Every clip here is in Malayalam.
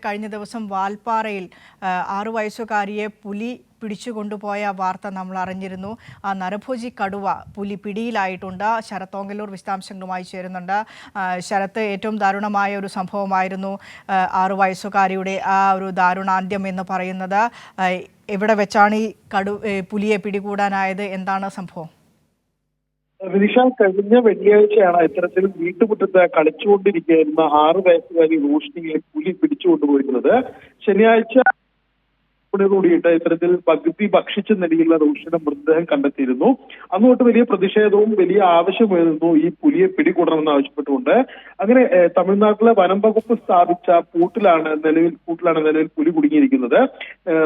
കഴിഞ്ഞ ദിവസം വാൽപ്പാറയിൽ 6 വയസ്സുകാരിയെ പുലി പിടിച്ചുകൊണ്ടുപോയ വാർത്ത നമ്മൾ അറിഞ്ഞിരുന്നു. നരഭോജി കടുവ പുലി പിടിയിലായിട്ടുണ്ട്. ശരത് ഓങ്കല്ലൂർ വിശദാംശങ്ങളുമായി ചേരുന്നുണ്ട്. ശരത്ത്, ഏറ്റവും ദാരുണമായ ഒരു സംഭവമായിരുന്നു 6 വയസ്സുകാരിയുടെ ആ ഒരു ദാരുണാന്ത്യം എന്ന് പറയുന്നത്. എവിടെ വെച്ചാണ് ഈ പുലിയെ പിടികൂടാനായത്? എന്താണ് സംഭവം? വിനിഷ, കഴിഞ്ഞ വെള്ളിയാഴ്ചയാണ് ഇത്തരത്തിൽ വീട്ടുമുറ്റത്ത് കളിച്ചുകൊണ്ടിരിക്കുന്ന 6 വയസ്സുകാരി റോഷ്നിയെ പുലി പിടിച്ചുകൊണ്ടുപോയിരുന്നത്. ശനിയാഴ്ച കൂടിയിട്ട് ഇത്തരത്തിൽ പകുതി ഭക്ഷിച്ച നിലയിലുള്ള റോഷിയുടെ മൃതദേഹം കണ്ടെത്തിയിരുന്നു. അന്നുതൊട്ട് വലിയ പ്രതിഷേധവും വലിയ ആവശ്യമായിരുന്നു ഈ പുലിയെ പിടികൂടണമെന്ന് ആവശ്യപ്പെട്ടുകൊണ്ട്. അങ്ങനെ തമിഴ്നാട്ടിലെ വനം വകുപ്പ് സ്ഥാപിച്ച കൂട്ടിലാണ് നിലവിൽ പുലി കുടുങ്ങിയിരിക്കുന്നത്.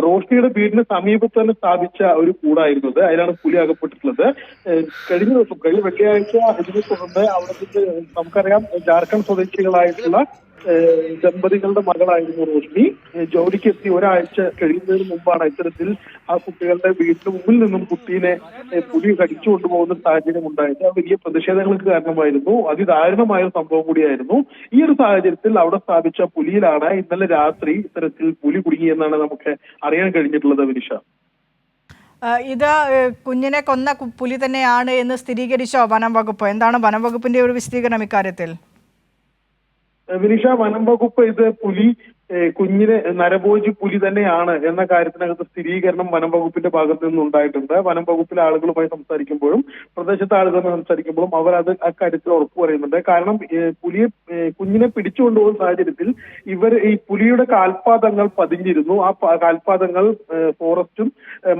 റോഷ്നിയുടെ വീടിന് സമീപത്ത് തന്നെ സ്ഥാപിച്ച ഒരു കൂടായിരുന്നത്. അതിലാണ് പുലി അകപ്പെട്ടിട്ടുള്ളത്. കഴിഞ്ഞ വെള്ളിയാഴ്ച ഇതിനെ തുടർന്ന് അവിടെ നമുക്കറിയാം, ജാർഖണ്ഡ് സ്വദേശികളായിട്ടുള്ള ദമ്പതികളുടെ മകളായിരുന്നു റോഷ്നി. ജോലിക്ക് എത്തി ഒരാഴ്ച കഴിയുന്നതിന് മുമ്പാണ് ഇത്തരത്തിൽ ആ കുട്ടികളുടെ വീടിന് മുമ്പിൽ നിന്നും കുട്ടീനെ പുലി കടിച്ചു കൊണ്ടുപോകുന്ന സാഹചര്യം ഉണ്ടായത്. വലിയ പ്രതിഷേധങ്ങൾക്ക് കാരണമായിരുന്നു. അതിദാരുണമായ ഒരു സംഭവം കൂടിയായിരുന്നു. ഈ ഒരു സാഹചര്യത്തിൽ അവിടെ സ്ഥാപിച്ച പുലിയിലാണ് ഇന്നലെ രാത്രി ഇത്തരത്തിൽ പുലി കുടുങ്ങിയെന്നാണ് നമുക്ക് അറിയാൻ കഴിഞ്ഞിട്ടുള്ളത്. വിനിഷ, ഇത് കുഞ്ഞിനെ കൊന്ന പുലി തന്നെയാണ് എന്ന് സ്ഥിരീകരിച്ചോ വനം വകുപ്പ്? എന്താണ് വനം വകുപ്പിന്റെ ഒരു വിശദീകരണം ഇക്കാര്യത്തിൽ? വിനിഷ, വനം വകുപ്പ് ഇത് കുഞ്ഞിന് നരഭോജി പുലി തന്നെയാണ് എന്ന കാര്യത്തിനകത്ത് സ്ഥിരീകരണം വനം വകുപ്പിന്റെ ഭാഗത്ത് നിന്നുണ്ടായിട്ടുണ്ട്. വനം വകുപ്പിലെ ആളുകളുമായി സംസാരിക്കുമ്പോഴും പ്രദേശത്തെ ആളുകളുമായി സംസാരിക്കുമ്പോഴും അവർ അത് അക്കാര്യത്തിൽ ഉറപ്പു പറയുന്നുണ്ട്. കാരണം കുഞ്ഞിനെ പിടിച്ചുകൊണ്ടുപോകുന്ന സാഹചര്യത്തിൽ ഈ പുലിയുടെ കാൽപാദങ്ങൾ പതിഞ്ഞിരുന്നു. ആ കാൽപാദങ്ങൾ ഫോറസ്റ്റും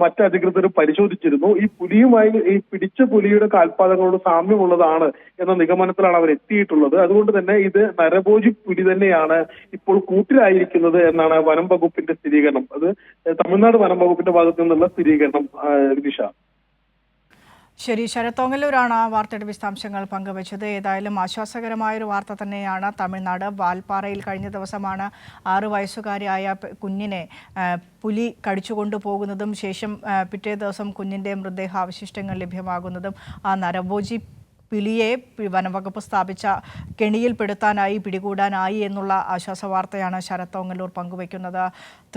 മറ്റ് അധികൃതരും പരിശോധിച്ചിരുന്നു. ഈ പിടിച്ച പുലിയുടെ കാൽപാദങ്ങളോട് സാമ്യമുള്ളതാണ് എന്ന നിഗമനത്തിലാണ് അവർ എത്തിയിട്ടുള്ളത്. അതുകൊണ്ട് തന്നെ ഇത് നരഭോജി പുലി തന്നെയാണ് ഇപ്പോൾ കൂട്ടിലായിരിക്കുന്നത് എന്നാണ് വനം വകുപ്പിന്റെ സ്ഥിരീകരണം. അത് തമിഴ്നാട് വനം വകുപ്പിന്റെ ഭാഗത്തു നിന്നുള്ള സ്ഥിരീകരണം. വിനിഷ, ശരി. ശരത് ഓങ്കല്ലൂരാണ് ആ വാർത്തയുടെ വിശദാംശങ്ങൾ പങ്കുവച്ചത്. ഏതായാലും ആശ്വാസകരമായൊരു വാർത്ത തന്നെയാണ്. തമിഴ്നാട് വാൽപ്പാറയിൽ കഴിഞ്ഞ ദിവസമാണ് 6 വയസ്സുകാരിയായ കുഞ്ഞിനെ പുലി കടിച്ചുകൊണ്ടുപോകുന്നതും ശേഷം പിറ്റേ ദിവസം കുഞ്ഞിൻ്റെ മൃതദേഹാവശിഷ്ടങ്ങൾ ലഭ്യമാകുന്നതും. ആ നരഭോജി പുലിയെ വനംവകുപ്പ് സ്ഥാപിച്ച കെണിയിൽപ്പെടുത്താനായി പിടികൂടാനായി എന്നുള്ള ആശ്വാസ വാർത്തയാണ് ശരത് ഓങ്കല്ലൂർ പങ്കുവയ്ക്കുന്നത്.